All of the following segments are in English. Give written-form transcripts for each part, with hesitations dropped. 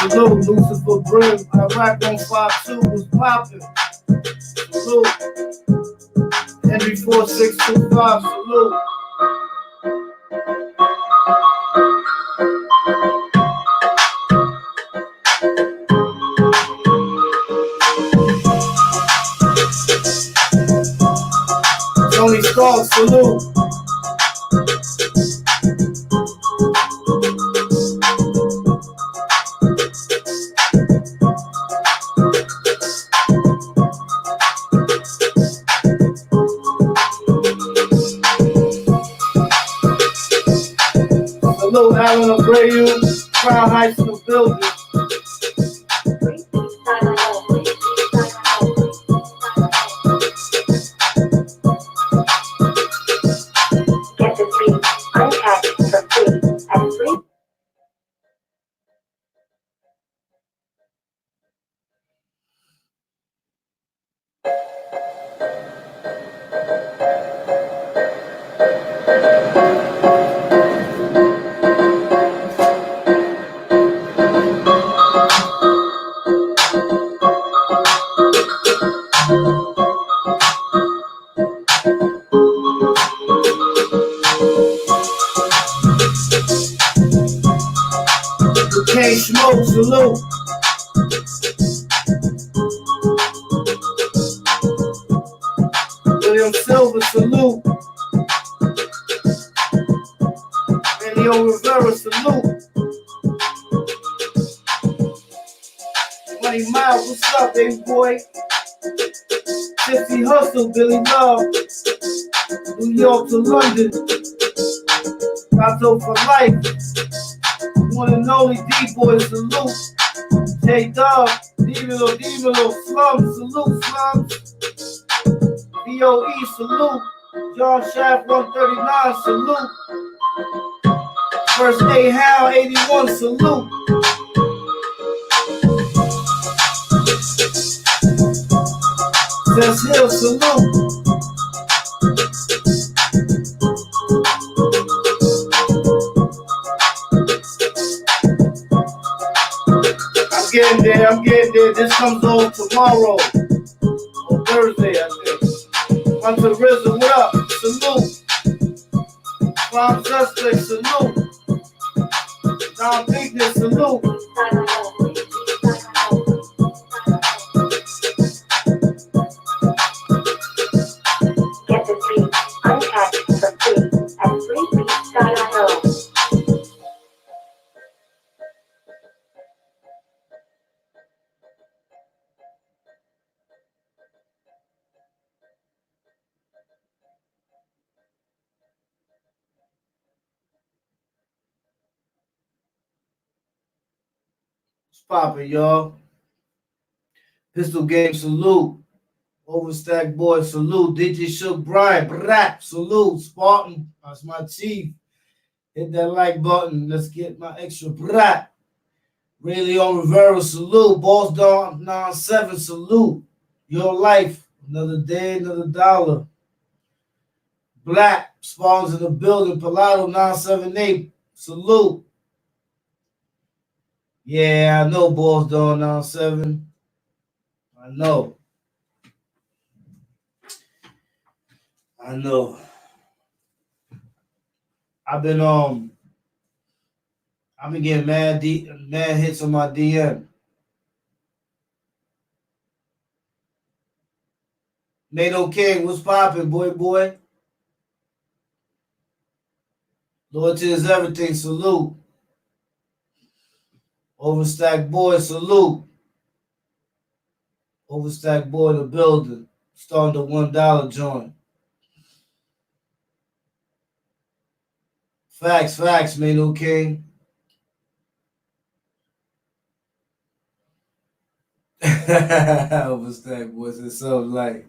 Salute, Lucifer Brim. I rap on 5-2 was popping. Salute. Henry 4625, salute. Tony Stark, salute. Salute Alan Abreu, Crown Heights in the building. Get the beat unpacked for free at free. King Smoke, salute. William Silver, salute. Emilio Rivera, salute. Money Miles, what's up, baby boy? 50 Hustle, Billy Love. New York to London. Gato for life. One and only D-Boy, salute. J-Dub, Dímelo, Slums, salute, Slums. DOE, salute. John Shaft, 139, salute. First A Hound, 81, salute. Tess Hill, salute. I'm getting there. This comes on tomorrow. On Thursday, I think. Hunter Rizzo, what up? Salute. Prime Suspect, salute. Don Pinkness, salute. Get the beat unpacked for free at freebeats.io. What's poppin', y'all? Pistol Game, salute. Overstack Boy, salute. DJ Shook Bryant, brap, salute. Spartan, that's my chief. Hit that like button. Let's get my extra brap. Ray Leon Rivera, salute. Boss Dog 97, salute. Your life, another day, another dollar. Black, Spawns in the building. Palato 978, salute. Yeah, I know Boss Dog 97. I know. I've been getting mad hits on my DM. Nato King, what's poppin', boy? Loyalty is everything. Salute. Overstack boy, salute. Overstack boy in the building. Starting the $1 joint. Facts, Mano King. Overstack boys and something like.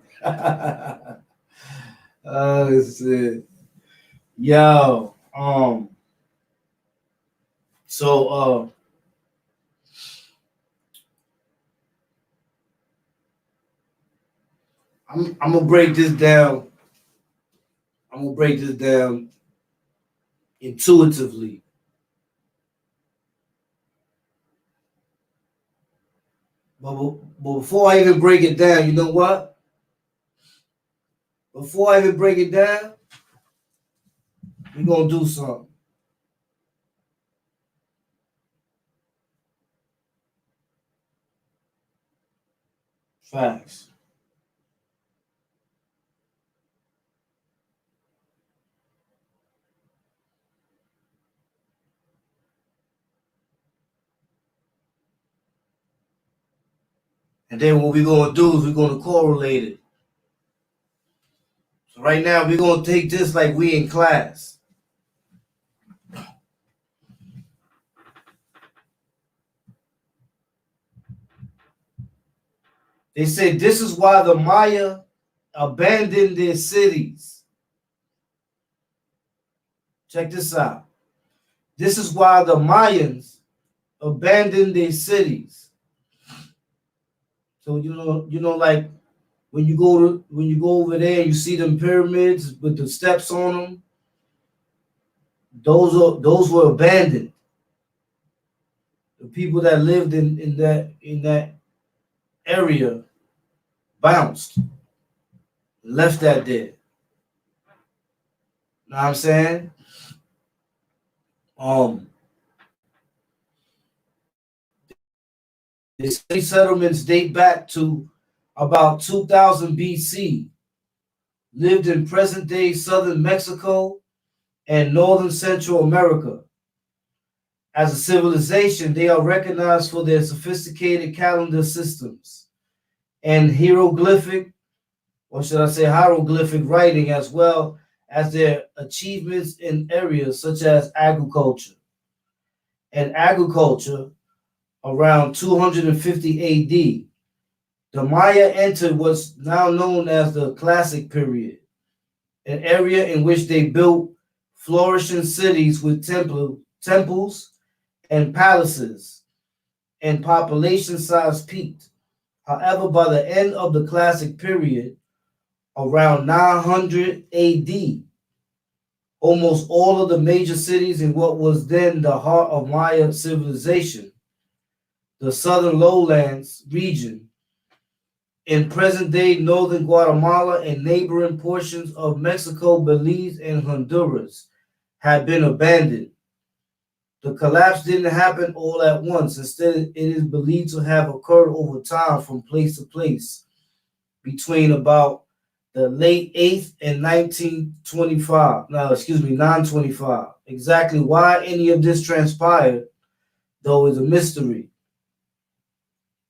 Oh shit. Yo. So I'm gonna break this down. I'm gonna break this down intuitively. But before I even break it down, you know what? Before I even break it down, we're gonna do something. Facts. And then what we're gonna do is we're gonna correlate it. So right now we're gonna take this like we in class. They said this is why the Maya abandoned their cities. Check this out. This is why the Mayans abandoned their cities. So like when you go over there and you see them pyramids with the steps on them, those were abandoned. The people that lived in that area bounced, left that there. Know what I'm saying? These settlements date back to about 2000 BC. Lived in present-day southern Mexico and northern Central America. As a civilization, they are recognized for their sophisticated calendar systems and hieroglyphic writing, as well as their achievements in areas such as agriculture. Around 250 AD, the Maya entered what's now known as the Classic period, an area in which they built flourishing cities with temples and palaces, and population size peaked. However, by the end of the Classic period, around 900 AD, almost all of the major cities in what was then the heart of Maya civilization, the southern lowlands region, in present-day northern Guatemala and neighboring portions of Mexico, Belize, and Honduras, had been abandoned. The collapse didn't happen all at once. Instead, it is believed to have occurred over time from place to place between about the late 8th and 925. Exactly why any of this transpired, though, is a mystery.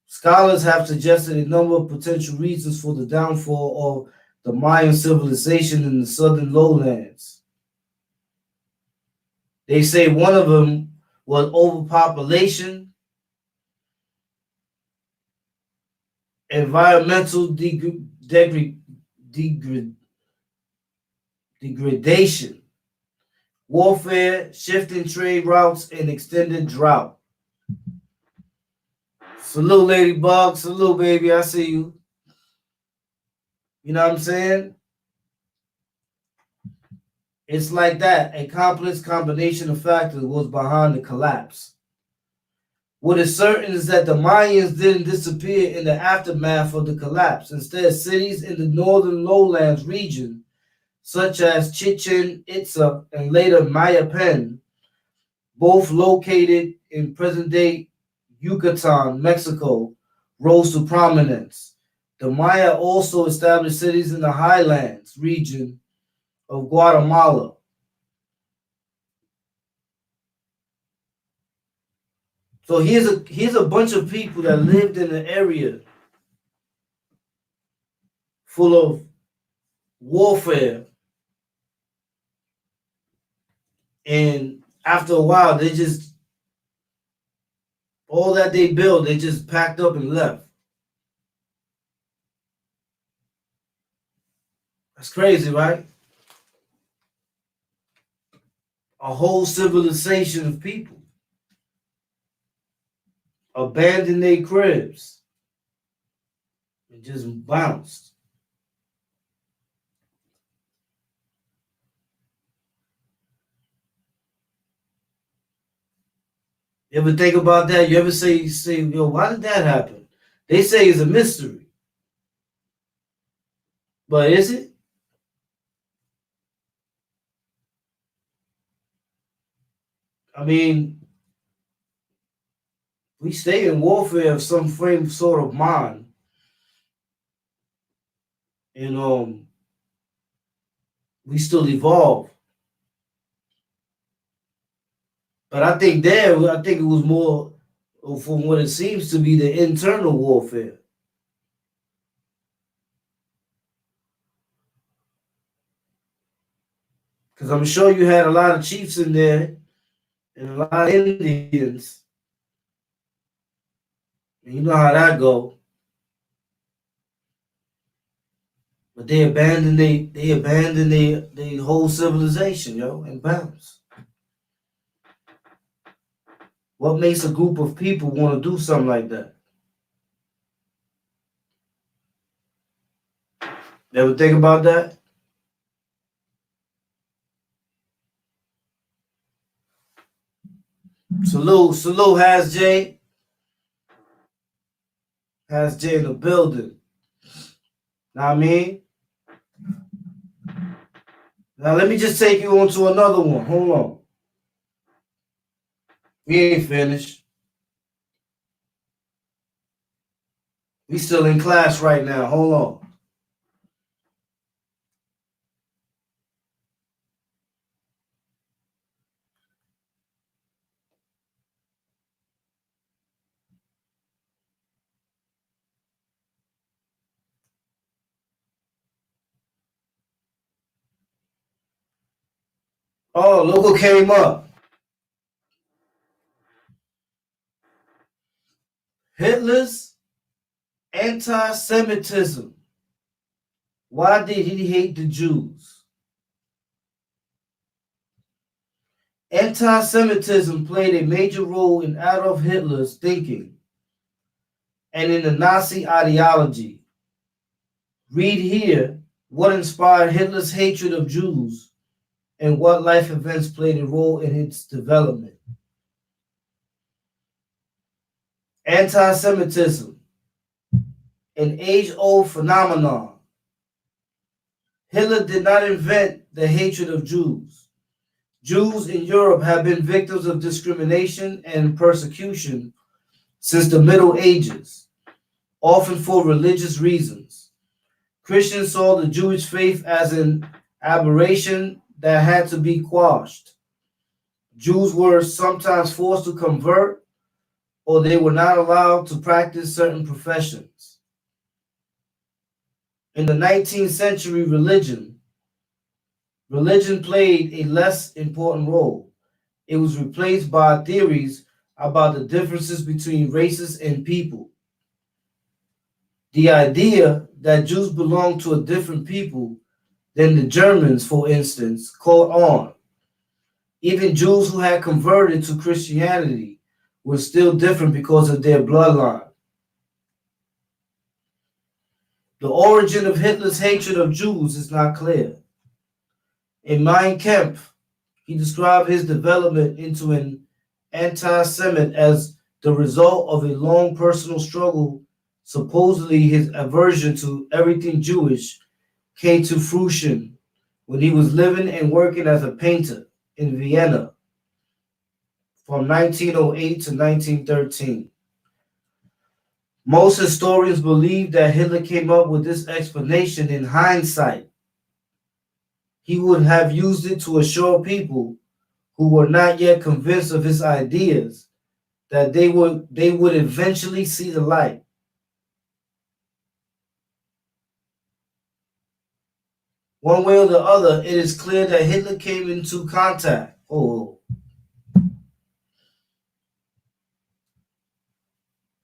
Scholars have suggested a number of potential reasons for the downfall of the Mayan civilization in the southern lowlands. They say one of them was overpopulation, environmental degradation, warfare, shifting trade routes, and extended drought. Salute, Ladybug. Salute, baby. I see you. You know what I'm saying? It's like that. A complex combination of factors was behind the collapse. What is certain is that the Mayans didn't disappear in the aftermath of the collapse. Instead, cities in the northern lowlands region, such as Chichen Itza and later Mayapan, both located in present-day Yucatan, Mexico, rose to prominence. The Maya also established cities in the highlands region of Guatemala. So here's a bunch of people that lived in an area full of warfare, and after a while, they just all that they built, they just packed up and left. That's crazy, right? A whole civilization of people abandoned their cribs and just bounced. You ever think about that? You ever say, yo, why did that happen? They say it's a mystery. But is it? I mean, we stay in warfare of some frame sort of mind. And we still evolve. But I think it was more from what it seems to be the internal warfare. Because I'm sure you had a lot of chiefs in there and a lot of Indians. And you know how that go. But they abandoned they whole civilization, yo, and bounce. What makes a group of people want to do something like that? You ever think about that? Salute, has Jay in the building. Know what I mean? Now let me just take you on to another one. Hold on. We ain't finished. We still in class right now. Hold on. Oh, look who came up. Hitler's anti-Semitism. Why did he hate the Jews? Anti-Semitism played a major role in Adolf Hitler's thinking and in the Nazi ideology. Read here what inspired Hitler's hatred of Jews and what life events played a role in its development. Anti-Semitism, an age-old phenomenon. Hitler did not invent the hatred of Jews. Jews in Europe have been victims of discrimination and persecution since the Middle Ages, often for religious reasons. Christians saw the Jewish faith as an aberration that had to be quashed. Jews were sometimes forced to convert, or they were not allowed to practice certain professions. In the 19th century, religion played a less important role. It was replaced by theories about the differences between races and people. The idea that Jews belonged to a different people than the Germans, for instance, caught on. Even Jews who had converted to Christianity were still different because of their bloodline. The origin of Hitler's hatred of Jews is not clear. In Mein Kampf, he described his development into an anti-Semite as the result of a long personal struggle. Supposedly, his aversion to everything Jewish came to fruition when he was living and working as a painter in Vienna from 1908 to 1913. Most historians believe that Hitler came up with this explanation in hindsight. He would have used it to assure people who were not yet convinced of his ideas that they would eventually see the light. One way or the other, it is clear that Hitler came into contact. Oh,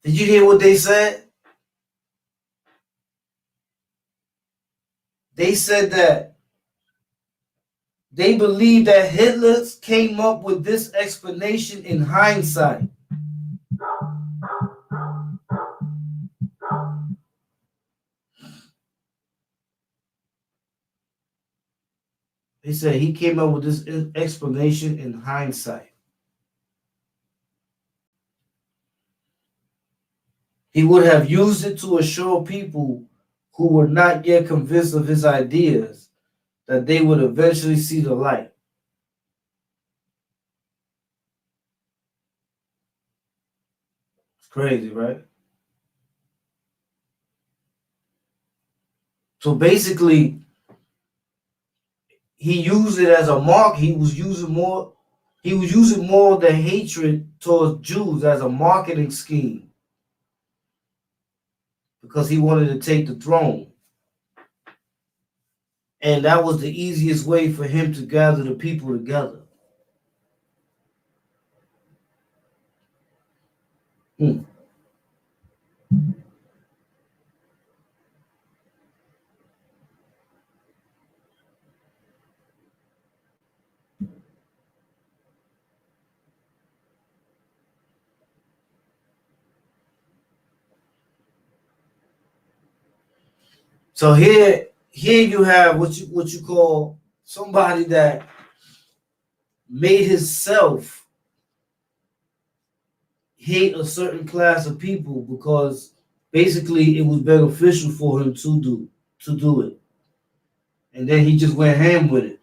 did you hear what they said? They said that they believe that Hitler came up with this explanation in hindsight. They said he came up with this explanation in hindsight. He would have used it to assure people who were not yet convinced of his ideas that they would eventually see the light. It's crazy, right? So basically, he used it as a mark. He was using more the hatred towards Jews as a marketing scheme because he wanted to take the throne. And that was the easiest way for him to gather the people together. So here you have what you call somebody that made himself hate a certain class of people because basically it was beneficial for him to do it. And then he just went ham with it.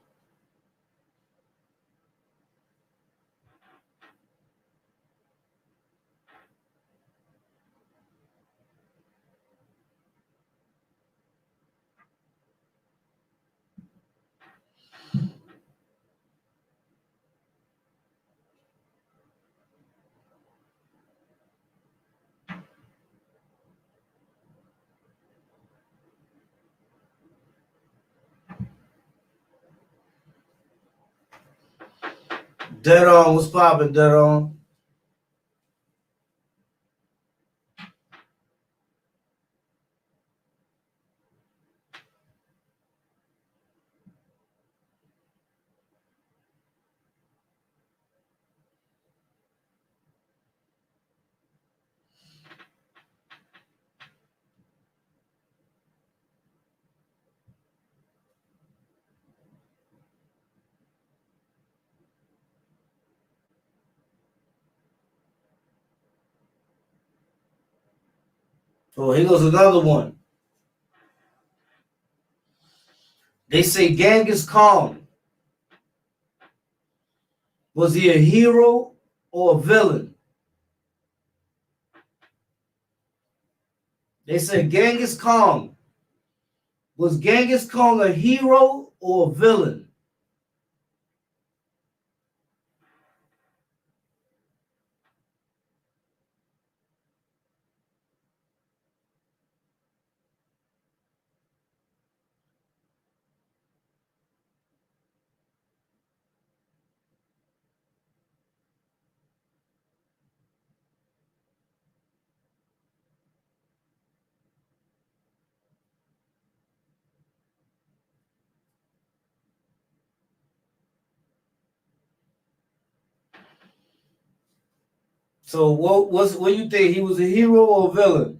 Dead on, what's popping, dead on? So here goes another one. They say Genghis Khan, was he a hero or a villain? They said Genghis Khan, was Genghis Khan a hero or a villain? So what do you think? He was a hero or a villain?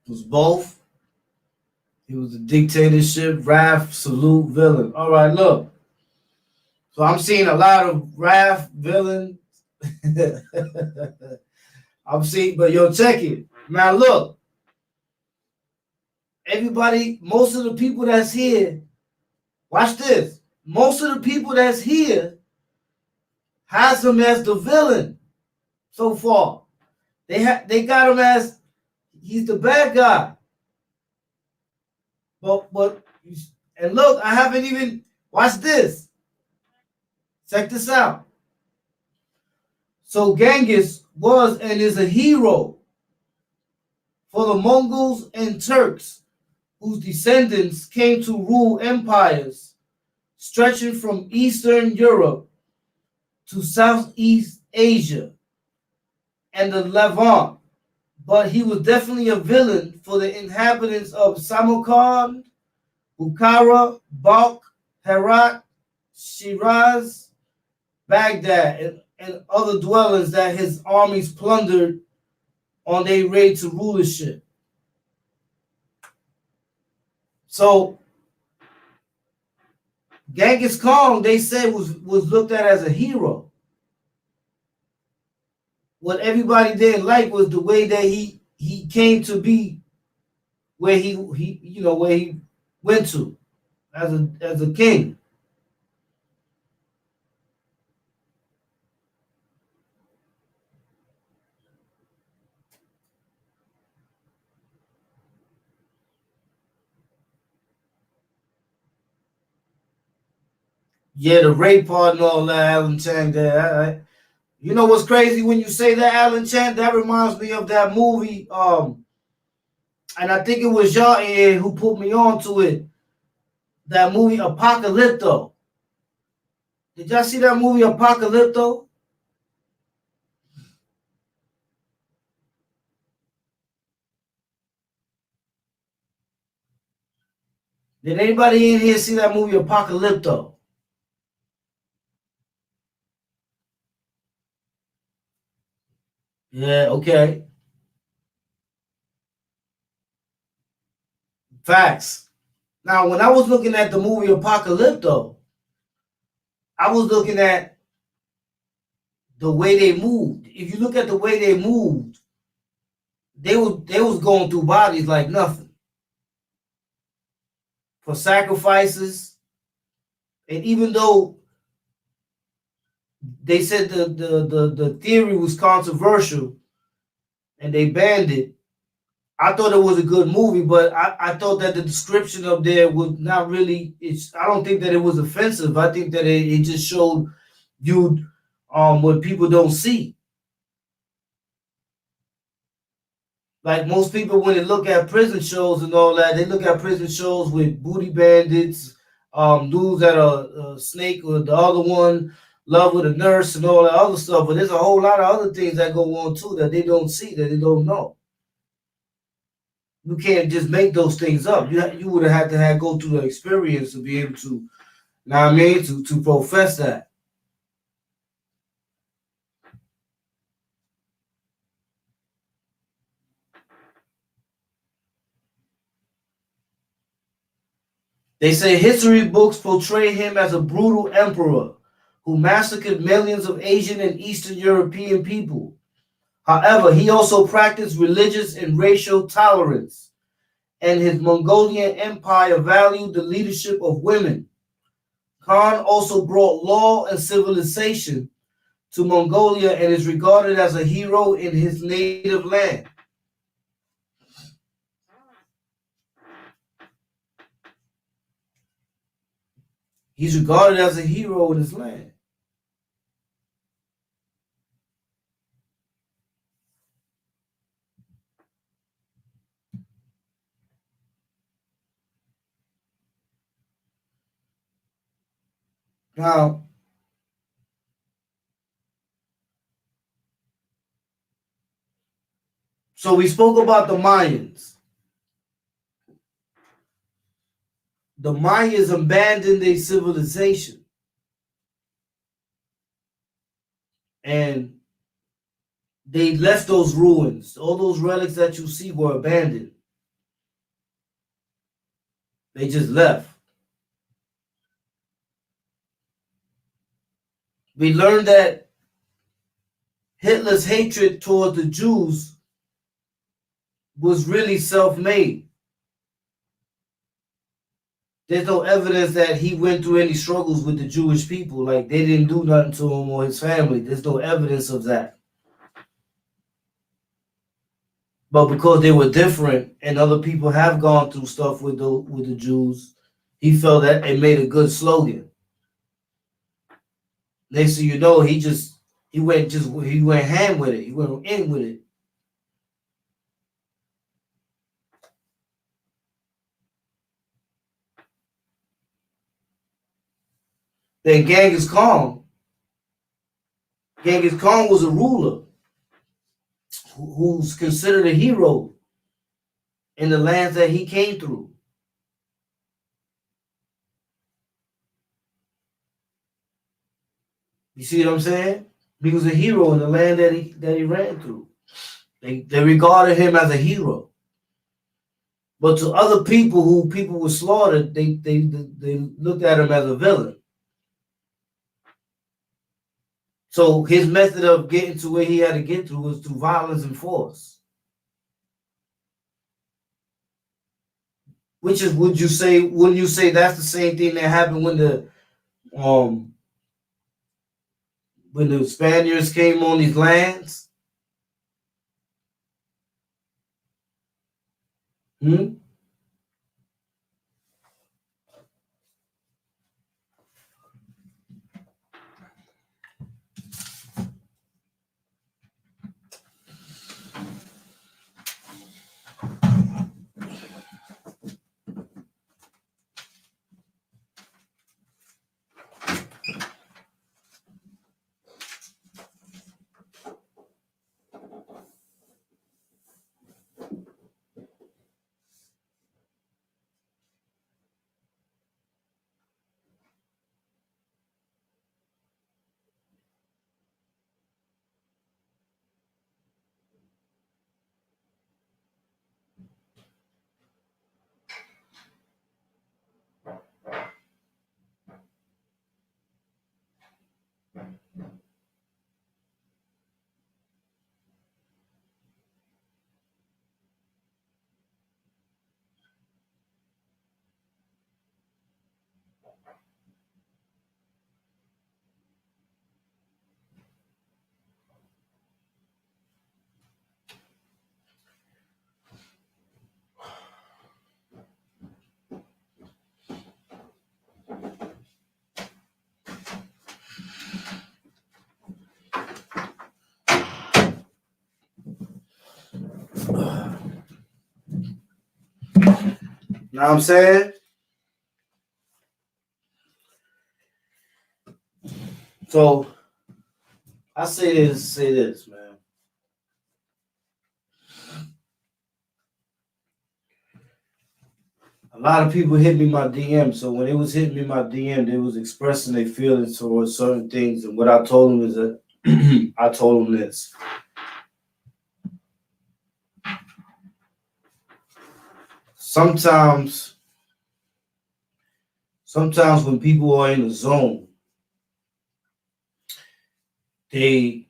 It was both. He was a dictatorship, wrath, salute, villain. All right, look. So I'm seeing a lot of wrath, villain. I'm seeing, but yo, check it. Now look, everybody, most of the people that's here, watch this. Most of the people that's here has him as the villain so far. They got him as he's the bad guy. But and look, I haven't even watch this. Check this out. So Genghis was and is a hero for the Mongols and Turks, whose descendants came to rule empires stretching from Eastern Europe to Southeast Asia and the Levant. But he was definitely a villain for the inhabitants of Samarkand, Bukhara, Balkh, Herat, Shiraz, Baghdad, and other dwellings that his armies plundered on their raid to rulership. So Genghis Khan, they said, was looked at as a hero. What everybody didn't like was the way that he came to be where he where he went to as a king. Yeah, the rape part and all that, Alan Chang there. You know what's crazy when you say that, Alan Chang? That reminds me of that movie. And I think it was y'all who put me on to it. That movie Apocalypto. Did y'all see that movie Apocalypto? Did anybody in here see that movie Apocalypto? Yeah, okay. Facts. Now, when I was looking at the movie Apocalypto, I was looking at the way they moved. If you look at the way they moved, they was going through bodies like nothing for sacrifices. And even though they said the theory was controversial and they banned it, I thought it was a good movie, but I thought that the description up there was not really. I don't think that it was offensive. I think that it just showed you what people don't see. Like most people, when they look at prison shows and all that, they look at prison shows with booty bandits, dudes that are snake or the other one, love with a nurse and all that other stuff. But there's a whole lot of other things that go on too that they don't see, that they don't know. You can't just make those things up. You would have had to go through the experience to be able to, you know what I mean, to profess that. They say history books portray him as a brutal emperor who massacred millions of Asian and Eastern European people. However, he also practiced religious and racial tolerance, and his Mongolian empire valued the leadership of women. Khan also brought law and civilization to Mongolia and is regarded as a hero in his native land. He's regarded as a hero in his land. Now, so we spoke about the Mayans. The Mayans abandoned their civilization. And they left those ruins. All those relics that you see were abandoned. They just left. We learned that Hitler's hatred toward the Jews was really self-made. there's no evidence that he went through any struggles with the Jewish people. Like they didn't do nothing to him or his family. There's no evidence of that. But because they were different and other people have gone through stuff with the Jews, he felt that it made a good slogan. Next thing you know, he went ham with it. He went in with it. Then Genghis Khan. Genghis Khan was a ruler who's considered a hero in the lands that he came through. You see what I'm saying? He was a hero in the land that he ran through. They regarded him as a hero. But to other people who people were slaughtered, they looked at him as a villain. So his method of getting to where he had to get to was through violence and force. Which is, wouldn't you say that's the same thing that happened when the Spaniards came on these lands? Hmm? Know what I'm saying? So I say this, man. A lot of people hit me my DM. So when they was hitting me my DM, they was expressing their feelings towards certain things. And what I told them is that I told them this. Sometimes when people are in the zone, they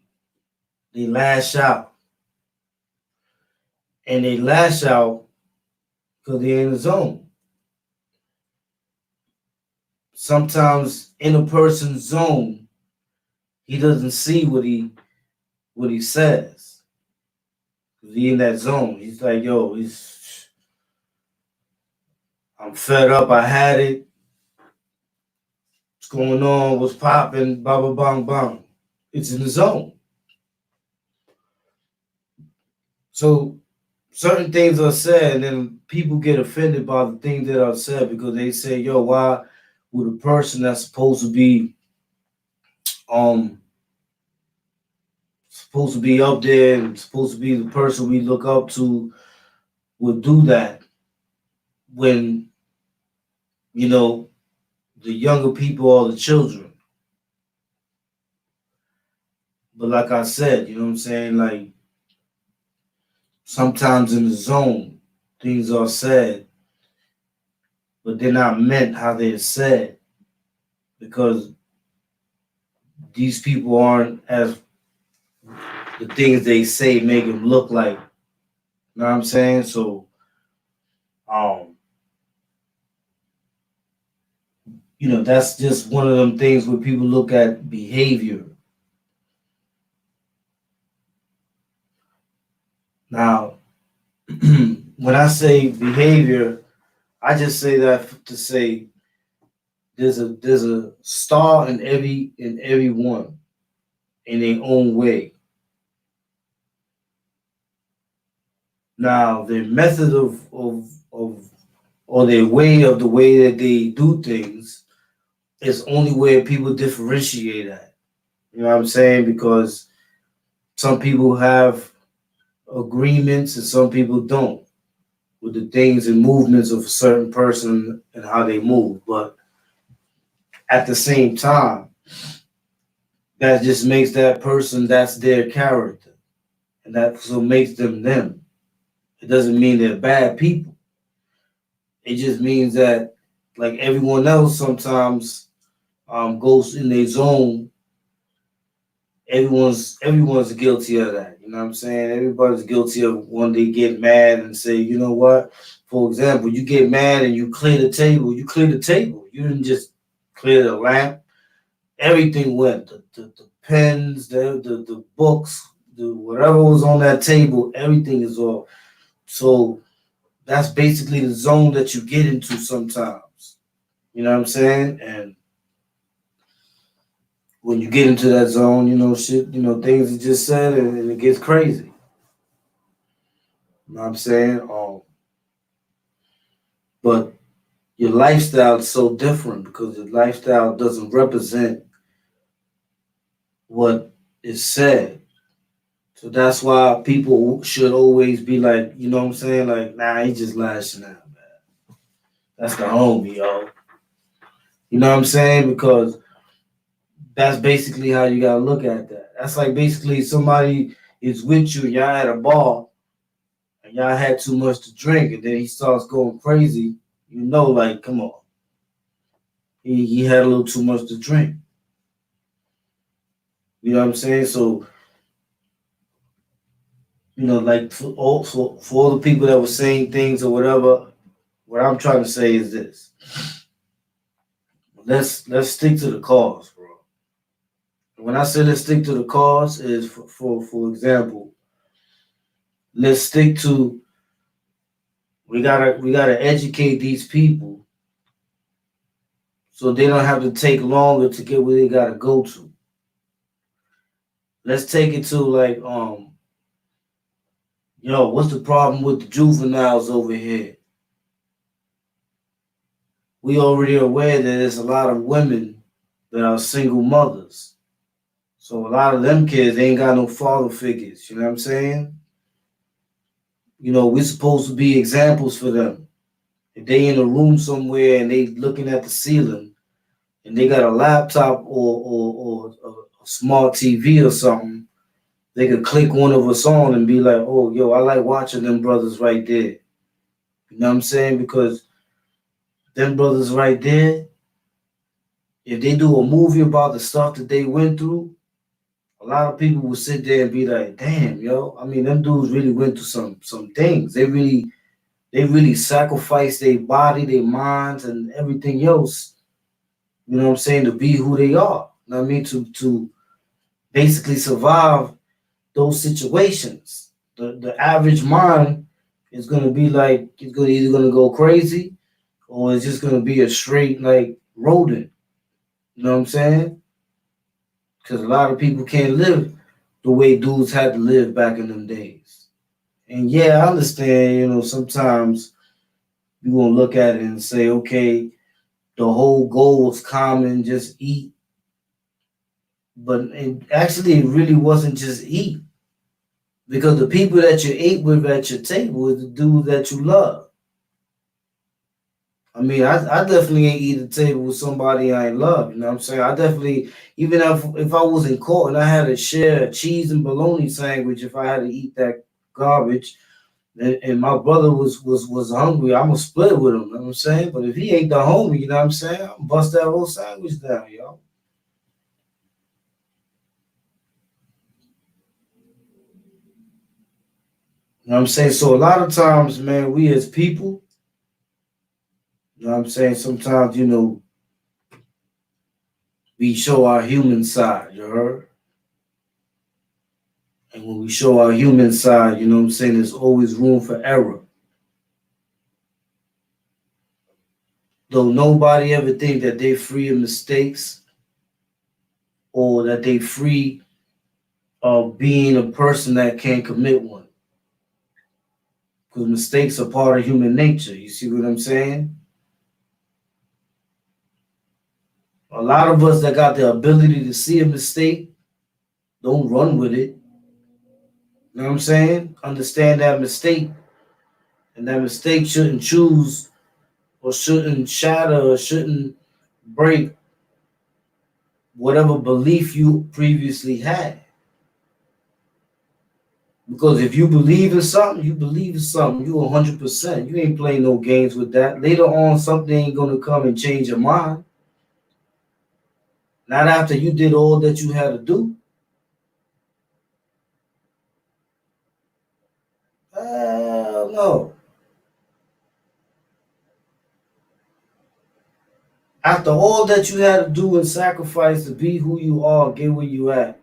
lash out. And they lash out because they're in the zone. Sometimes in a person's zone, he doesn't see what he says. He in that zone. He's like, yo, I'm fed up. I had it. What's going on? What's popping? Blah, blah, bang, bang. It's in the zone. So certain things are said, and then people get offended by the things that are said because they say, yo, why would a person that's supposed to be up there and supposed to be the person we look up to would do that when, you know, the younger people are the children. But like I said, you know what I'm saying? Like sometimes in the zone, things are said, but they're not meant how they're said because these people aren't as the things they say make them look like. You know what I'm saying? So, that's just one of them things where people look at behavior. Now, when I say behavior, I just say that to say there's a star in every one in their own way. Now, their method of or their way of the way that they do things is only where people differentiate at. You know what I'm saying? Because some people have agreements and some people don't with the things and movements of a certain person and how they move. But at the same time, that just makes that person, that's their character. And that so makes them them. It doesn't mean they're bad people. It just means that, like everyone else, sometimes goes in their zone. Everyone's guilty of that. You know what I'm saying? Everybody's guilty of when they get mad and say, you know what? For example, you get mad and you clear the table. You clear the table. You didn't just clear the lamp. Everything went. The pens, the books, the whatever was on that table. Everything is off. So that's basically the zone that you get into sometimes. You know what I'm saying? And when you get into that zone, shit, things are just said and it gets crazy. You know what I'm saying? But your lifestyle is so different because your lifestyle doesn't represent what is said. So that's why people should always be like, you know what I'm saying? Like, nah, he just lashing out, man. That's the homie, yo. You know what I'm saying? Because that's basically how you gotta look at that. That's like basically somebody is with you, y'all at a bar, and y'all had too much to drink, and then he starts going crazy. Like, come on, he had a little too much to drink. You know what I'm saying? So, like for all the people that were saying things or whatever, what I'm trying to say is this: let's stick to the cause, bro. When I say let's stick to the cause, is for example, let's stick to we gotta educate these people so they don't have to take longer to get where they gotta go to. Let's take it to like what's the problem with the juveniles over here? We already aware that there's a lot of women that are single mothers. So a lot of them kids ain't got no father figures. You know what I'm saying? We're supposed to be examples for them. If they in a room somewhere and they looking at the ceiling and they got a laptop or a smart TV or something, they could click one of us on and be like, oh, yo, I like watching them brothers right there. You know what I'm saying? Because them brothers right there, if they do a movie about the stuff that they went through, a lot of people will sit there and be like, damn, yo. I mean, them dudes really went through some things. They really sacrificed their body, their minds, and everything else, you know what I'm saying, to be who they are. You know what I mean? To basically survive those situations. The average mind is gonna be like it's gonna either gonna go crazy or it's just gonna be a straight like rodent. You know what I'm saying? Because a lot of people can't live the way dudes had to live back in them days. And yeah, I understand. Sometimes you gonna look at it and say, okay, the whole goal was common, just eat. But it really wasn't just eat because the people that you ate with at your table is the dude that you love. I mean, I definitely ain't eat at the table with somebody I ain't love. You know what I'm saying? I definitely, even if I was in court and I had to share a cheese and bologna sandwich, if I had to eat that garbage, and my brother was hungry, I'm gonna split with him. You know what I'm saying? But if he ain't the homie, you know what I'm saying? I'm bust that whole sandwich down, yo. You know what I'm saying? So a lot of times, man, we as people, you know what I'm saying? Sometimes, we show our human side, you heard? And when we show our human side, you know what I'm saying, there's always room for error. Though nobody ever think that they free of mistakes or that they free of being a person that can't commit one. Because mistakes are part of human nature. You see what I'm saying? A lot of us that got the ability to see a mistake don't run with it. You know what I'm saying? Understand that mistake, and that mistake shouldn't choose or shouldn't shatter or shouldn't break whatever belief you previously had. Because if you believe in something, you believe in something. You 100%. You ain't playing no games with that. Later on, something ain't gonna come and change your mind. Not after you did all that you had to do. Hell no. After all that you had to do and sacrifice to be who you are, get where you at,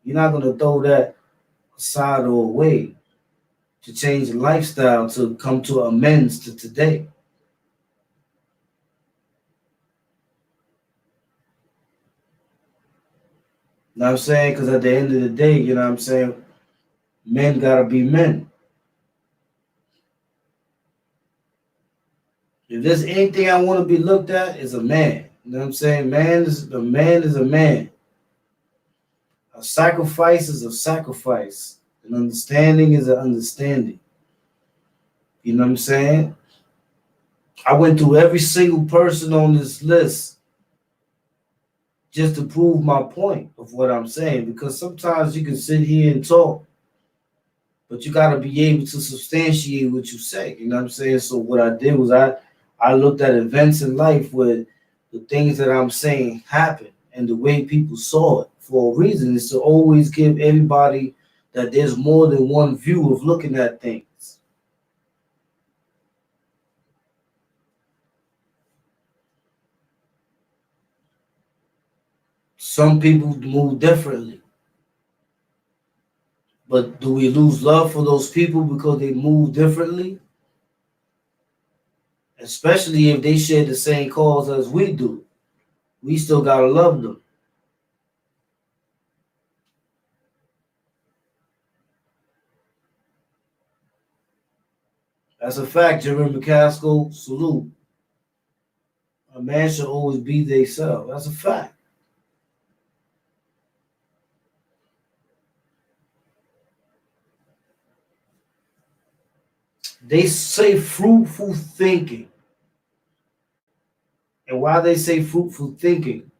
you're not gonna throw that aside or away to change your lifestyle to come to amends to today. You know what I'm saying? Because at the end of the day, you know what I'm saying, men gotta be men. If there's anything I want to be looked at, is a man. You know what I'm saying? Man is a man. A sacrifice is a sacrifice. An understanding is an understanding. You know what I'm saying? I went through every single person on this list just to prove my point of what I'm saying. Because sometimes you can sit here and talk, but you got to be able to substantiate what you say. You know what I'm saying? So what I did was I looked at events in life where the things that I'm saying happened and the way people saw it for a reason is to always give everybody that there's more than one view of looking at things. Some people move differently. But do we lose love for those people because they move differently? Especially if they share the same cause as we do. We still gotta love them. That's a fact, Jeremy McCaskill. Salute. A man should always be theyself. That's a fact. They say fruitful thinking. And why they say fruitful thinking?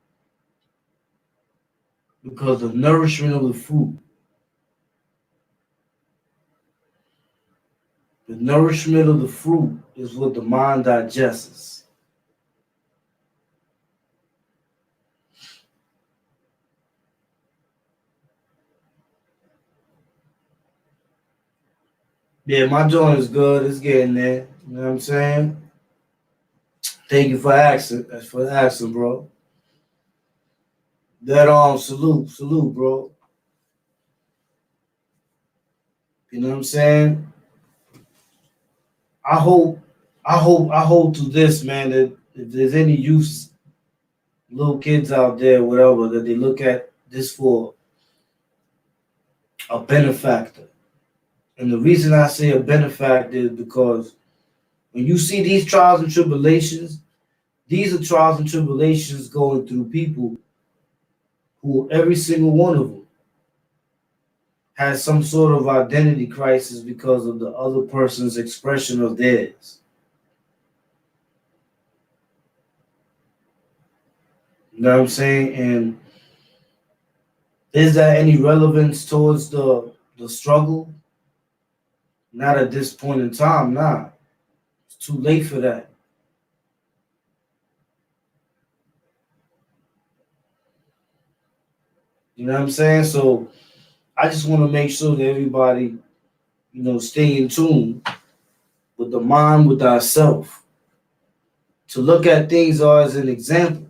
Because the nourishment of the fruit. The nourishment of the fruit is what the mind digests. Yeah, my joint is good. It's getting there. You know what I'm saying? Thank you for asking. That's for asking, bro. That salute, bro. You know what I'm saying? I hope, I hope to this, man, that if there's any youth, little kids out there, whatever, that they look at this for a benefactor. And the reason I say a benefactor is because when you see these trials and tribulations, these are trials and tribulations going through people who every single one of them has some sort of identity crisis because of the other person's expression of theirs. You know what I'm saying? And is there any relevance towards the struggle? Not at this point in time, nah. It's too late for that. You know what I'm saying? So I just want to make sure that everybody, stay in tune with the mind, with ourself, to look at things as an example.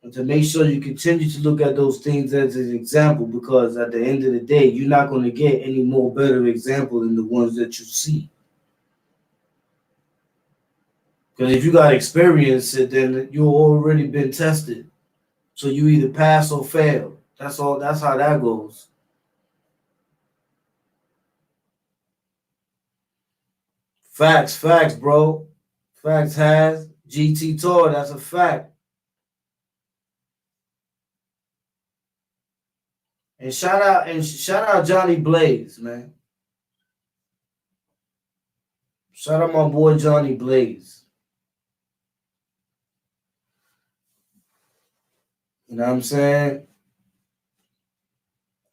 and to make sure you continue to look at those things as an example, because at the end of the day, you're not going to get any more better example than the ones that you see. Because if you got experience, then you've already been tested. So you either pass or fail. That's all. That's how that goes. Facts, bro. Facts has GT Tour. That's a fact. And shout out Johnny Blaze, man. Shout out my boy Johnny Blaze. You know what I'm saying?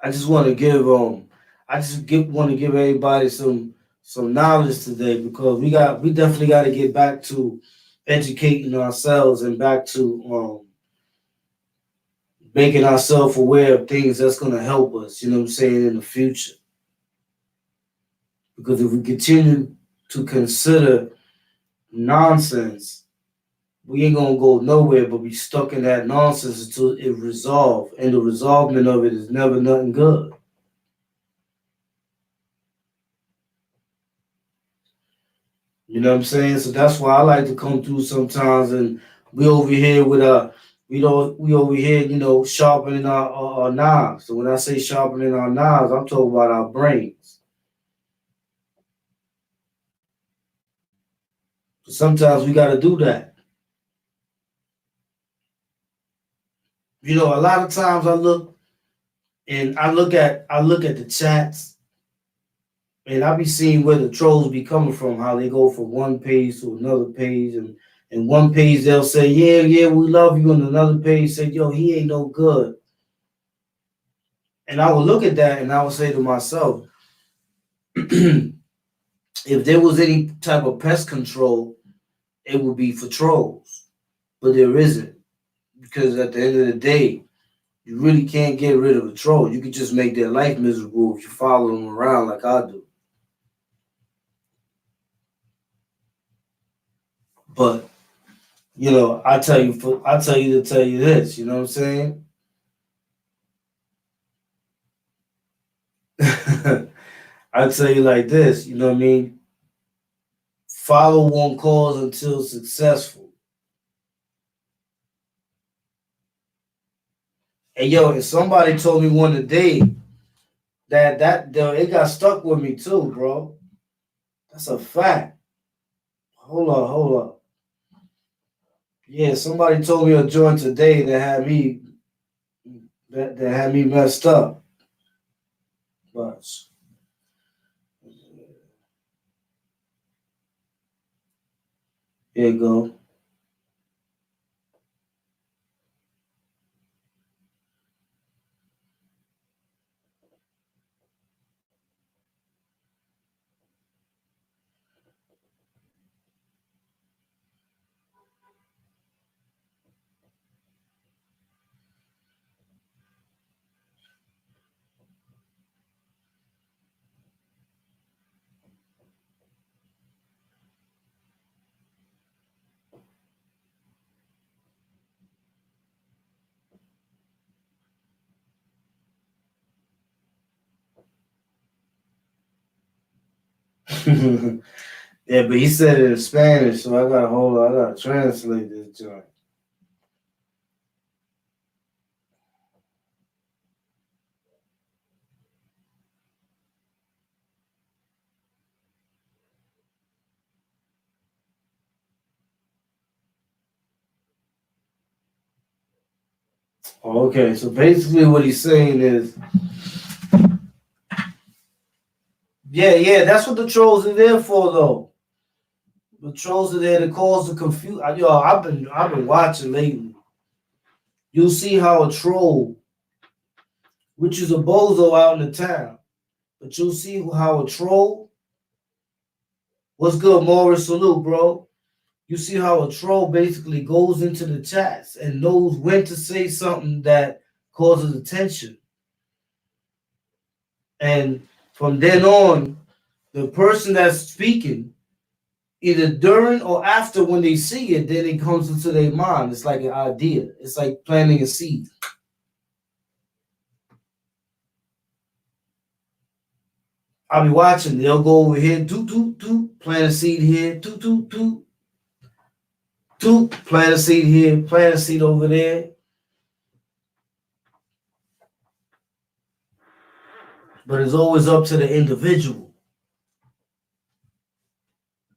I just want to give want to give everybody some knowledge today, because we definitely got to get back to educating ourselves and back to making ourselves aware of things that's going to help us, you know what I'm saying, in the future. Because if we continue to consider nonsense, we ain't gonna go nowhere but be stuck in that nonsense until it resolve. And the resolvement of it is never nothing good. You know what I'm saying? So that's why I like to come through sometimes, and we over here with we over here, sharpening our knives. So when I say sharpening our knives, I'm talking about our brains. So sometimes we gotta do that. A lot of times I look at the chats, and I be seeing where the trolls be coming from, how they go from one page to another page, and one page they'll say, yeah, yeah, we love you, and another page say, yo, he ain't no good. And I would look at that and I would say to myself, if there was any type of pest control, it would be for trolls. But there isn't. Because at the end of the day, you really can't get rid of a troll. You can just make their life miserable if you follow them around like I do. But I tell you to tell you this. You know what I'm saying? I tell you like this. You know what I mean? Follow one cause until successful. And and somebody told me one day that it got stuck with me too, bro. That's a fact. Hold up. Yeah, somebody told me a joint today that had me messed up. But here you go. Yeah, but he said it in Spanish, so I gotta translate this joint. Okay, so basically what he's saying is, yeah, that's what the trolls are there for, though. The trolls are there to cause the confusion. I've been watching lately. You'll see how a troll, which is a bozo out in the town, but you'll see how a troll. What's good, Morris? Salute, bro. You see how a troll basically goes into the chats and knows when to say something that causes attention, and from then on, the person that's speaking either during or after when they see it, then it comes into their mind. It's like an idea. It's like planting a seed. I'll be watching. They'll go over here, plant a seed here, plant a seed here, plant a seed over there. But it's always up to the individual.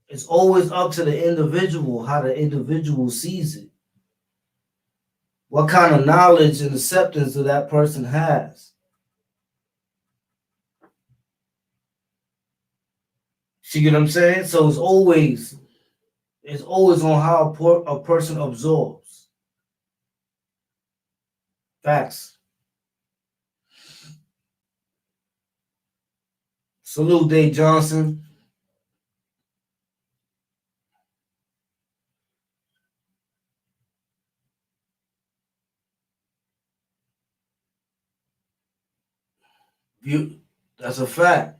It's always up to the individual how the individual sees it. What kind of knowledge and acceptance that that person has. See what I'm saying? So it's always on how a person absorbs. Facts. Salute, Dave Johnson. That's a fact.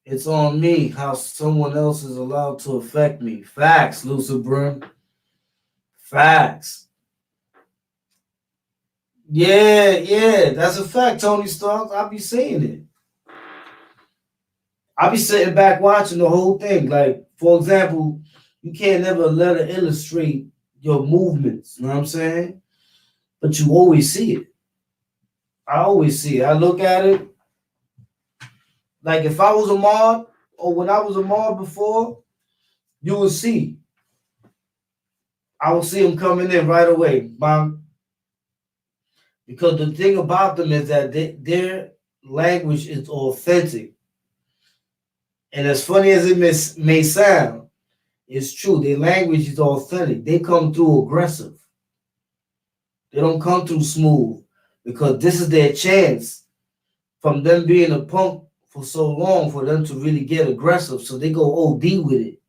It's on me how someone else is allowed to affect me. Facts, Lucibrim. Facts. Yeah, that's a fact, Tony Stark. I'll be saying it. I'll be sitting back watching the whole thing. Like, for example, you can't never let it illustrate your movements. You know what I'm saying? But you always see it. I always see it. I look at it. Like if I was a mod, or when I was a mod before, you would see. I would see them coming in right away. Bang. Because the thing about them is that their language is authentic. And as funny as it may sound, it's true. Their language is authentic. They come through aggressive. They don't come through smooth. Because this is their chance from them being a punk for so long for them to really get aggressive. So they go OD with it.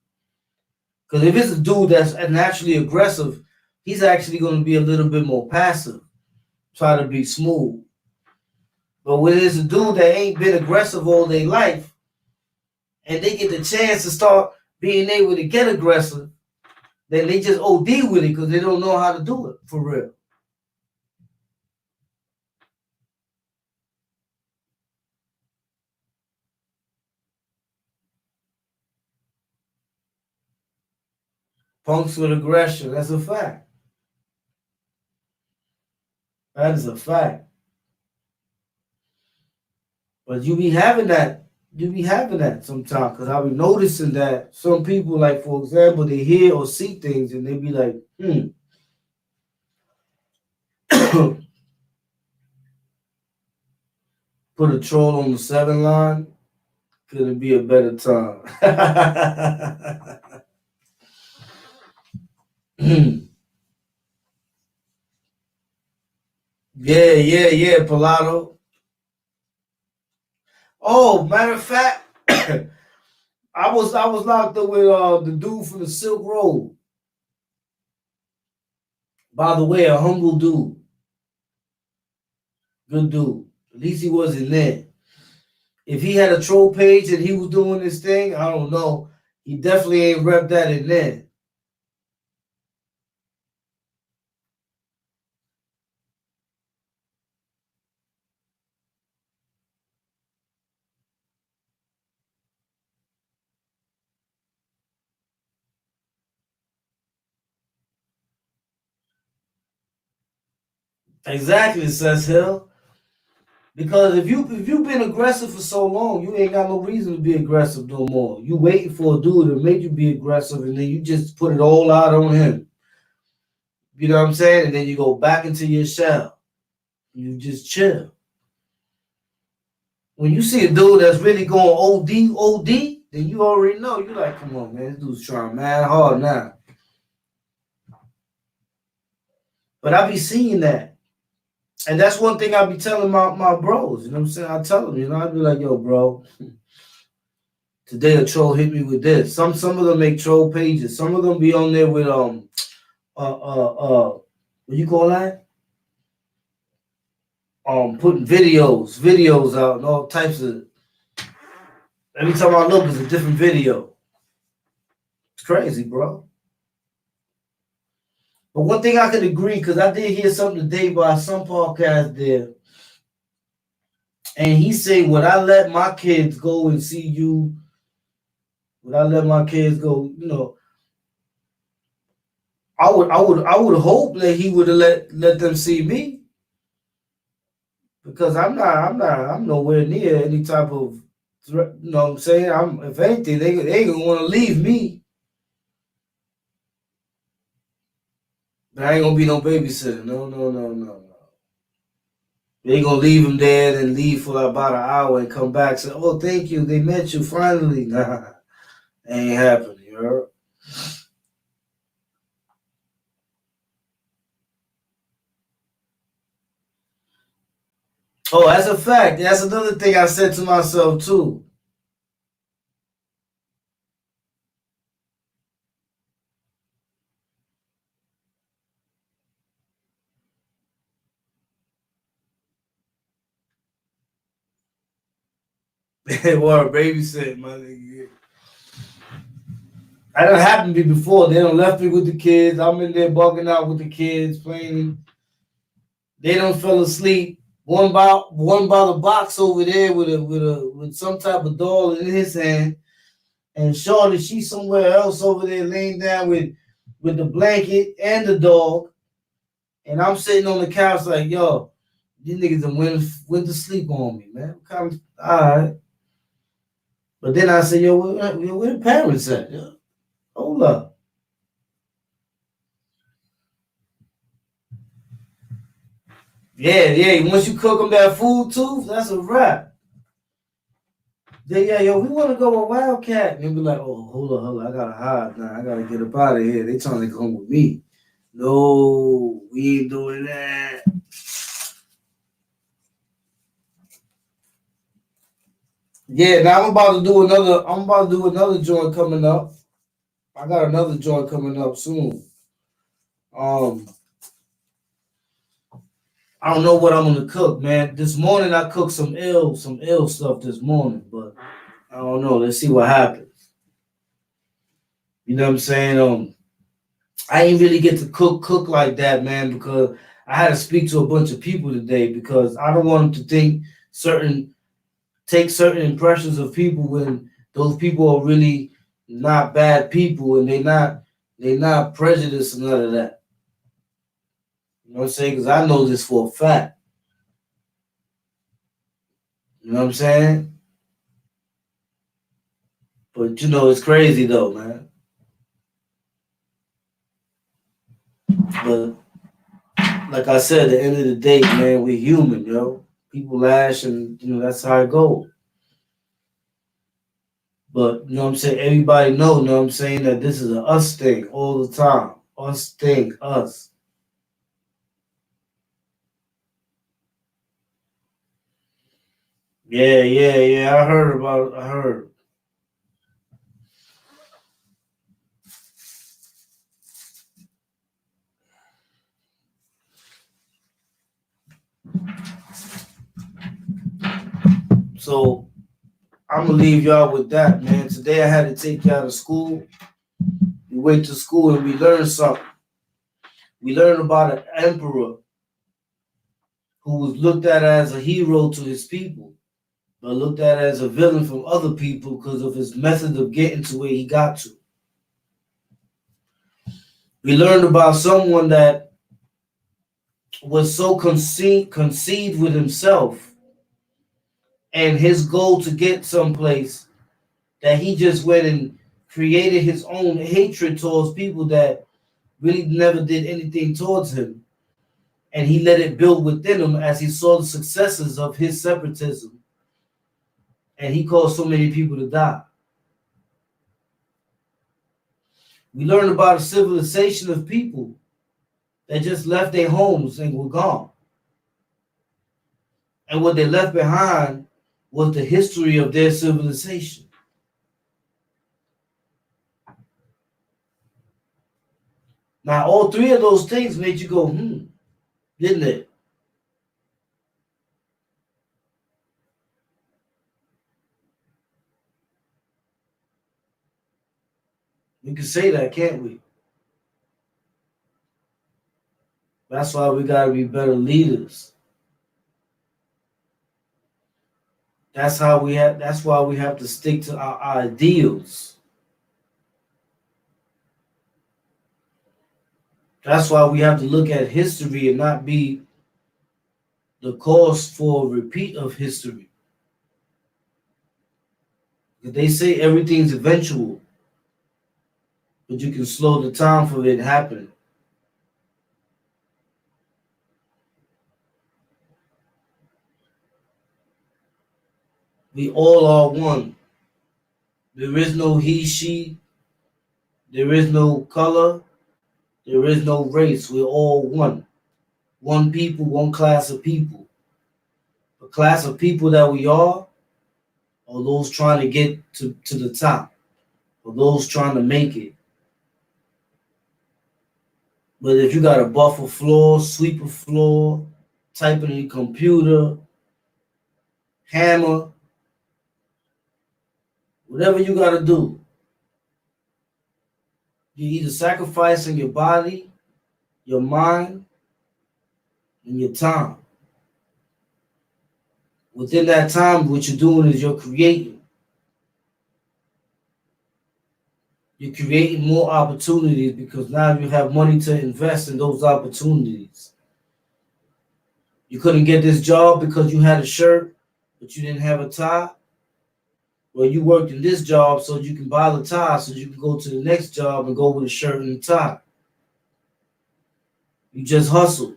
Because if it's a dude that's naturally aggressive, he's actually going to be a little bit more passive. Try to be smooth. But when it's a dude that ain't been aggressive all their life, and they get the chance to start being able to get aggressive, then they just OD with it because they don't know how to do it for real. Punks with aggression, that's a fact. That is a fact. But you be having that sometimes, because I'll be noticing that some people, like for example, they hear or see things and they be like, put a troll on the 7 line, could it be a better time? Yeah, Pilato. Oh, matter of fact, I was locked up with the dude from the Silk Road. By the way, a humble dude. Good dude. At least he wasn't there. If he had a troll page and he was doing this thing, I don't know. He definitely ain't rep that in there. Exactly, says Hill. Because if you've been aggressive for so long, you ain't got no reason to be aggressive no more. You waiting for a dude to make you be aggressive, and then you just put it all out on him. You know what I'm saying? And then you go back into your shell. You just chill. When you see a dude that's really going OD, then you already know. You're like, come on, man, this dude's trying mad hard now. But I be seeing that. And that's one thing I be telling my bros. You know what I'm saying? I tell them, I be like, yo, bro, today a troll hit me with this. Some of them make troll pages. Some of them be on there with what you call that? Putting videos out and all types of, Every time I look, it's a different video. It's crazy, bro. But one thing I could agree, because I did hear something today by some podcast there, and he said, "Would I let my kids go and see you? Would I let my kids go? You know, I would hope that he would have let them see me, because I'm nowhere near any type of threat. You know what I'm saying? If anything, they ain't gonna want to leave me. But I ain't gonna be no babysitter. No. They ain't gonna leave him there and leave for about an hour and come back and say, "Oh, thank you, they met you finally." Nah, ain't happening, you heard? Oh, that's a fact. That's another thing I said to myself too. Well, babysit, my nigga. That done happened to me before. They done left me with the kids. I'm in there bugging out with the kids, playing. They done fell asleep. One by the box over there with some type of doll in his hand. And Shorty, she's somewhere else over there laying down with the blanket and the dog. And I'm sitting on the couch like, yo, these niggas done went to sleep on me, man. All right. But then I said, yo, where the parents at? Yo? Hold up. Yeah. Once you cook them that food too, that's a wrap. Yeah, yo, we want to go with WILDKAT. And they be like, oh, hold on. I gotta hide now. I gotta get up out of here. They trying to come with me. No, we ain't doing that. Yeah, now I'm about to do another joint coming up. I got another joint coming up soon. Um, I don't know what I'm gonna cook, man. This morning I cooked some ill stuff this morning, but I don't know. Let's see what happens. You know what I'm saying? I ain't really get to cook like that, man, because I had to speak to a bunch of people today because I don't want them to take certain impressions of people when those people are really not bad people and they not prejudiced and none of that. You know what I'm saying? Because I know this for a fact. You know what I'm saying? But you know, it's crazy though, man. But like I said, at the end of the day, man, we're human, yo. People lash and you know that's how it goes. But you know what I'm saying? Everybody know what I'm saying, that this is a us thing all the time. Us thing, us. Yeah. I heard about it. I heard. So I'm gonna leave y'all with that, man. Today I had to take y'all to school. We went to school and we learned something. We learned about an emperor who was looked at as a hero to his people, but looked at as a villain from other people because of his method of getting to where he got to. We learned about someone that was so conceived with himself and his goal to get someplace that he just went and created his own hatred towards people that really never did anything towards him. And he let it build within him as he saw the successes of his separatism. And he caused so many people to die. We learned about a civilization of people that just left their homes and were gone. And what they left behind was the history of their civilization. Now, all three of those things made you go, didn't it? We can say that, can't we? That's why we gotta be better leaders. That's why we have to stick to our ideals. That's why we have to look at history and not be the cause for a repeat of history. They say everything's eventual, but you can slow the time for it happening. We all are one. There is no he, she. There is no color. There is no race. We're all one. One people, one class of people. The class of people that we are those trying to get to the top, or those trying to make it. But if you got a buffer floor, sweep a floor, type in your computer, hammer, whatever you got to do, you're either sacrificing your body, your mind, and your time. Within that time, what you're doing is you're creating. You're creating more opportunities because now you have money to invest in those opportunities. You couldn't get this job because you had a shirt, but you didn't have a tie. Well, you worked in this job so you can buy the tie so you can go to the next job and go with a shirt and a tie. You just hustle.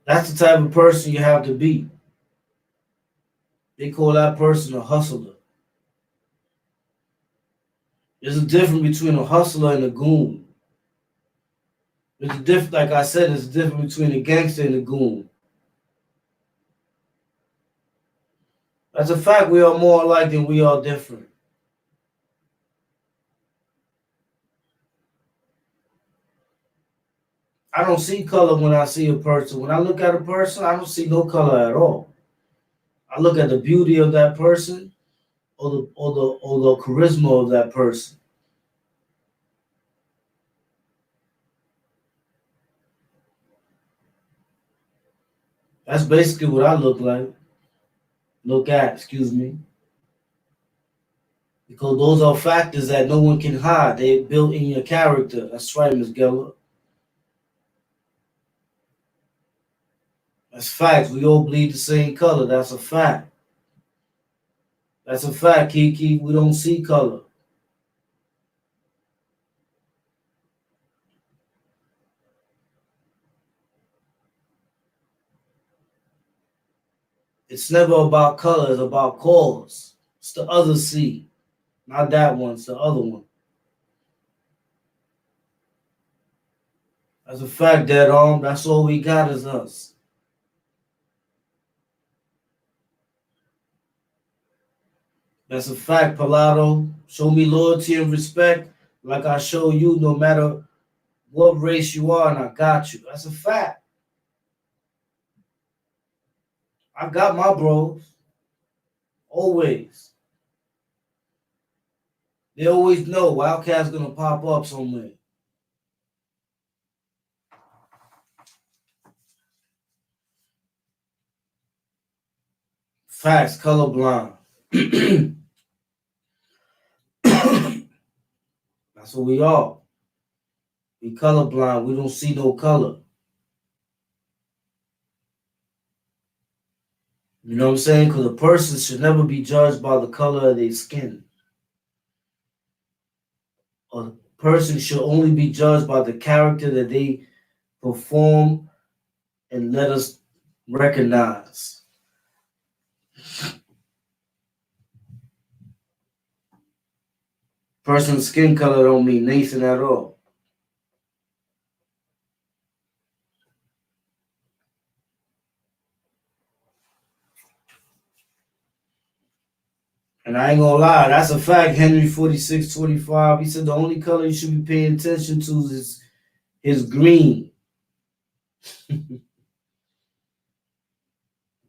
That's the type of person you have to be. They call that person a hustler. There's a difference between a hustler and a goon. There's a difference, like I said, there's a difference between a gangster and a goon. That's a fact. We are more alike than we are different. I don't see color when I see a person. When I look at a person, I don't see no color at all. I look at the beauty of that person or the charisma of that person. That's basically what I look like. Look at, excuse me. Because those are factors that no one can hide. They're built in your character. That's right, Miss Geller. That's facts. We all bleed the same color. That's a fact. That's a fact, Kiki. We don't see color. It's never about color. It's about cause. It's the other C. Not that one. It's the other one. That's a fact, Dead Arm. That's all we got is us. That's a fact, Palato. Show me loyalty and respect like I show you no matter what race you are, and I got you. That's a fact. I got my bros. Always. They always know Wildcat's gonna pop up somewhere. Facts, colorblind. That's what we are. We colorblind. We don't see no color. You know what I'm saying? Because a person should never be judged by the color of their skin. A person should only be judged by the character that they perform and let us recognize. Person's skin color don't mean nothing at all. And I ain't gonna lie, that's a fact. Henry 4625. He said the only color you should be paying attention to is green.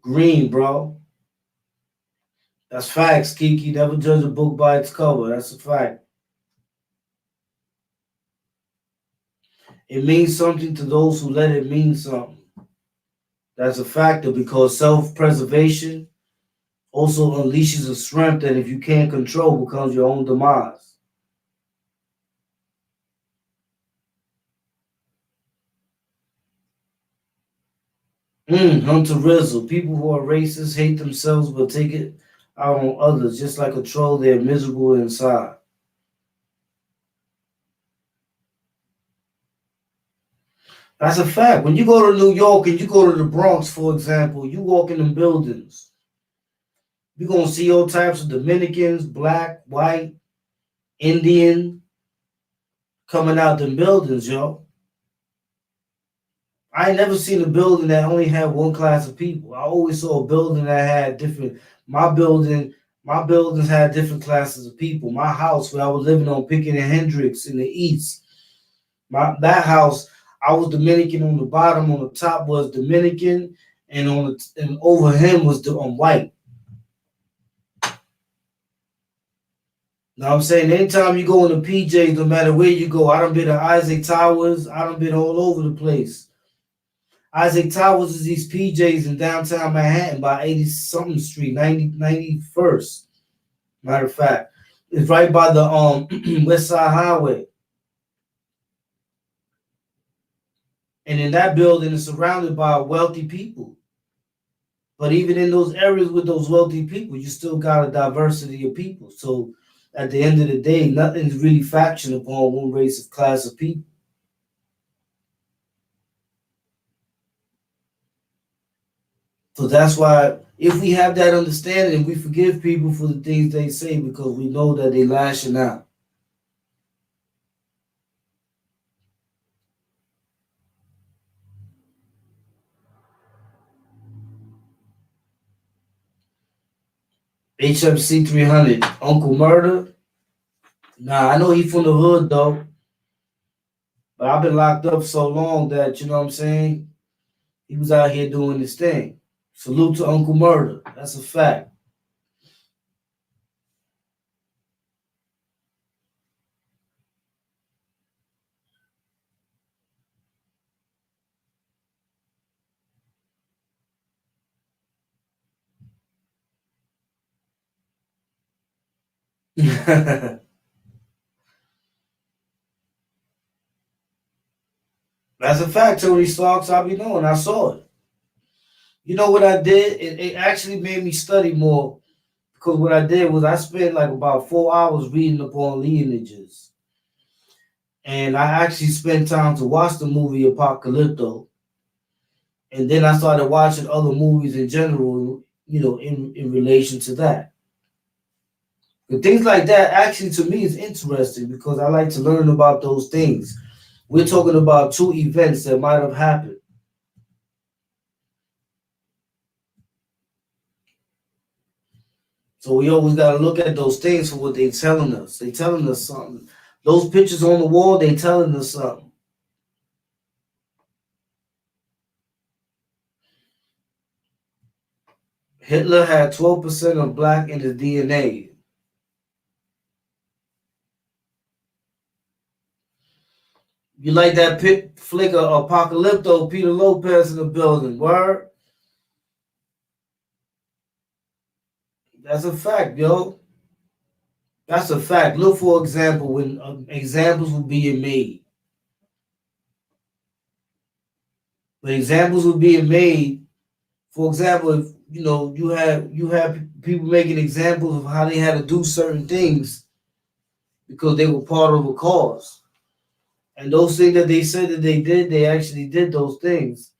Green, bro. That's facts, Kiki. Never judge a book by its cover. That's a fact. It means something to those who let it mean something. That's a factor because self-preservation also unleashes a strength that if you can't control becomes your own demise. Hunter Rizzle. People who are racist hate themselves but take it out on others. Just like a troll, they're miserable inside. That's a fact. When you go to New York and you go to the Bronx, for example, you walk in them buildings, you're going to see all types of Dominicans, black, white, Indian coming out them buildings, yo. I ain't never seen a building that only had one class of people. I always saw a building that had different. My buildings had different classes of people. My house where I was living on Pickett and Hendricks in the east, that house, I was Dominican on the bottom. On the top was Dominican, and and over him was the white. Now I'm saying anytime you go in the PJs, no matter where you go, I done been to Isaac Towers. I done been all over the place. Isaac Towers is these PJs in downtown Manhattan by 80-something Street, 91st. Matter of fact, it's right by the West Side Highway. And in that building is surrounded by wealthy people. But even in those areas with those wealthy people, you still got a diversity of people. So at the end of the day, nothing's really faction upon one race of class of people. So that's why if we have that understanding, we forgive people for the things they say because we know that they lashing out. HMC 300, Uncle Murder. Nah, I know he from the hood though. But I've been locked up so long that, you know what I'm saying? He was out here doing his thing. Salute to Uncle Murder. That's a fact. That's a fact, Tony Starks. I be knowing. I saw it. You know what I did? It actually made me study more because what I did was I spent like about 4 hours reading up on lineages. And I actually spent time to watch the movie Apocalypto. And then I started watching other movies in general, you know, in relation to that. But things like that actually to me is interesting because I like to learn about those things. We're talking about two events that might have happened. So we always got to look at those things for what they're telling us. They telling us something. Those pictures on the wall, they telling us something. Hitler had 12% of black in his DNA. You like that flick of Apocalypto, Peter Lopez in the building, word? That's a fact, yo. That's a fact. Look for example when examples were being made. When examples were being made, for example, if you have people making examples of how they had to do certain things because they were part of a cause. And those things that they said that they did, they actually did those things.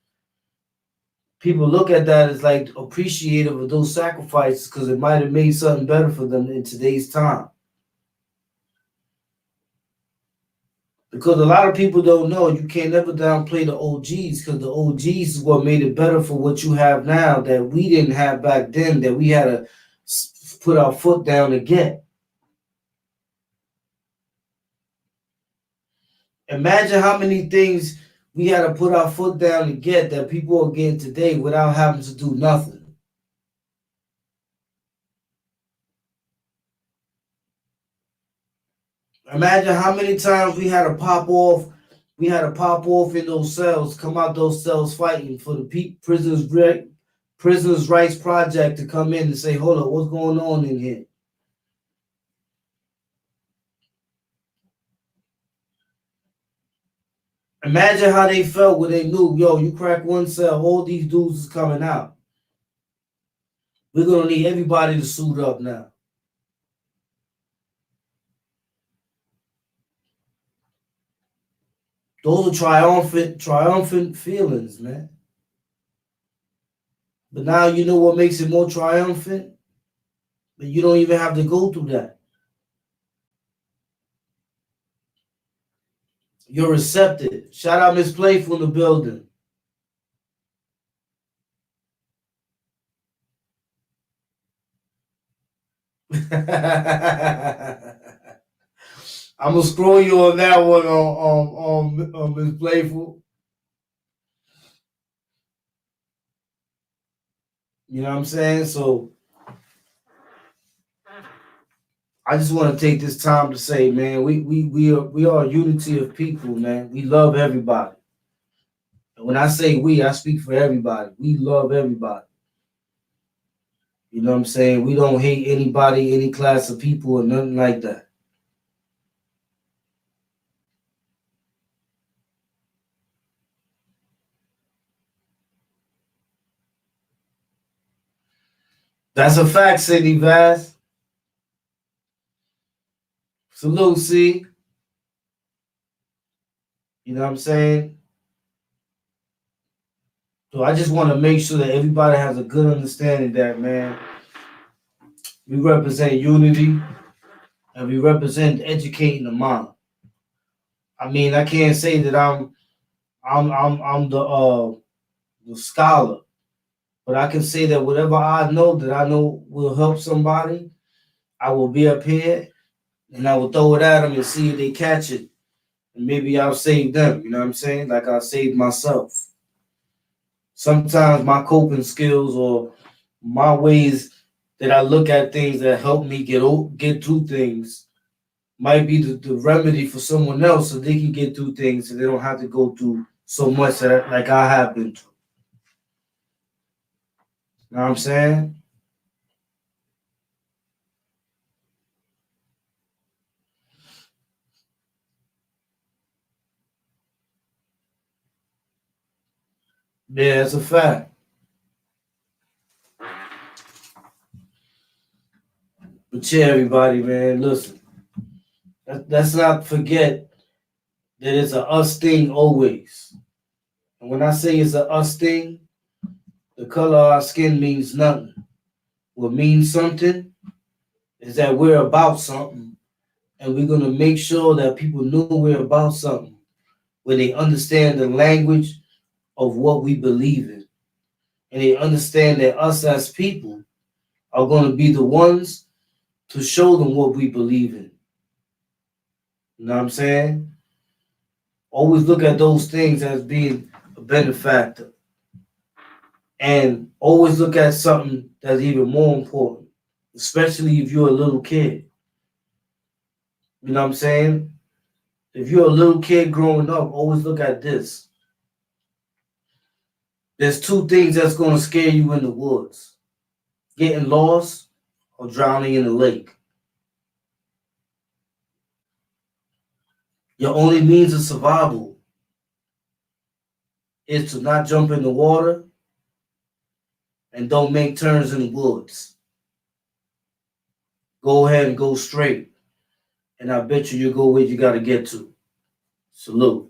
People look at that as like appreciative of those sacrifices because it might have made something better for them in today's time. Because a lot of people don't know, you can't never downplay the OGs because the OGs is what made it better for what you have now that we didn't have back then, that we had to put our foot down to get. Imagine how many things we had to put our foot down and get that people are getting today without having to do nothing. Imagine how many times we had to pop off. We had to pop off in those cells, come out those cells fighting for the Prisoners' Rights Project to come in and say, hold up, what's going on in here? Imagine how they felt when they knew, yo, you crack one cell, all these dudes is coming out. We're going to need everybody to suit up now. Those are triumphant feelings, man. But now you know what makes it more triumphant? But you don't even have to go through that. You're receptive. Shout out Miss Playful in the building. I'm gonna scroll you on that one on Miss Playful. You know what I'm saying? So I just want to take this time to say, man, we are a unity of people, man. We love everybody. And when I say we, I speak for everybody. We love everybody. You know what I'm saying? We don't hate anybody, any class of people, or nothing like that. That's a fact, Cindy Vaz. Salute, C. You know what I'm saying? So I just want to make sure that everybody has a good understanding that, man, we represent unity and we represent educating the mind. I mean, I can't say that I'm the scholar, but I can say that whatever I know will help somebody, I will be up here and I will throw it at them and see if they catch it. And maybe I'll save them, you know what I'm saying? Like I saved myself. Sometimes my coping skills or my ways that I look at things that help me get through things might be the remedy for someone else so they can get through things so they don't have to go through so much like I have been through. You know what I'm saying? Yeah, it's a fact. But yeah, everybody, man, listen. Let's not forget that it's a us thing always. And when I say it's a us thing, the color of our skin means nothing. What means something is that we're about something, and we're going to make sure that people know we're about something when they understand the language of what we believe in. And they understand that us as people are going to be the ones to show them what we believe in. You know what I'm saying? Always look at those things as being a benefactor. And always look at something that's even more important, especially if you're a little kid. You know what I'm saying? If you're a little kid growing up, always look at this. There's two things that's going to scare you in the woods: getting lost or drowning in a lake. Your only means of survival is to not jump in the water and don't make turns in the woods. Go ahead and go straight. And I bet you'll go where you got to get to. Salute.